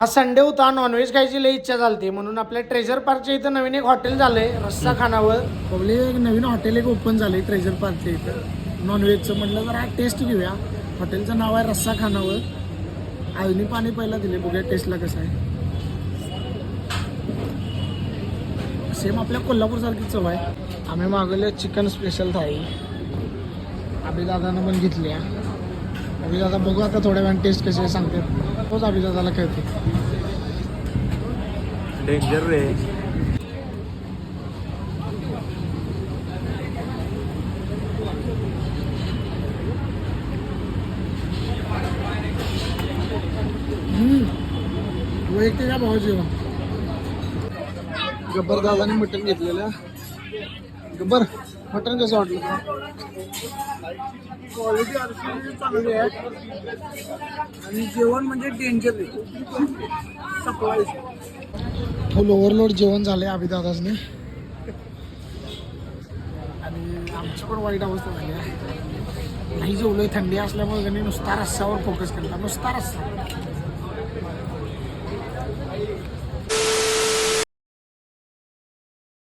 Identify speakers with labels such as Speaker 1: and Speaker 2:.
Speaker 1: आज संडे होता, नॉनव्हेज खायची लई इच्छा झाली म्हणून आपल्या ट्रेजर पार्कच्या इथं नवीन एक हॉटेल झालंय रस्सा खानावळ. बघले एक नवीन हॉटेल एक ओपन झालंय ट्रेजर पार्कच्या इथं नॉनव्हेजचं. म्हटलं जरा टेस्ट घेऊया. हॉटेलचं नाव आहे रस्सा खानावळ. आईनी पाणी पहिला दिले, बघूया टेस्टला कसं आहे. सेम आपल्या कोल्हापूरसारखी चव आहे. आम्ही मागवले चिकन स्पेशल थाळी. अभिदादानं पण घेतली. अभिदादा बघू आता थोड्या वेळाने टेस्ट कशी आहे सांगते. तोच अभिदादाला कळते.
Speaker 2: डेंजर रे.
Speaker 1: वैयक्तिक भाव जेवण. गब्बर दादाने मटण घेतलेलं. गब्बर मटण कसं वाटलं?
Speaker 3: क्वालिटी अतिशय चांगली आहे आणि जेवण म्हणजे डेंजर आहे.
Speaker 1: फुल ओव्हरलोड जेवण झालंय अभिदादासने आणि आमची पण वाईट अवस्था झाली आहे. नाही जेवलोय, थंडी असल्यामुळे त्यांनी नुसता रस्सावर फोकस केला. नुसता रस्सा.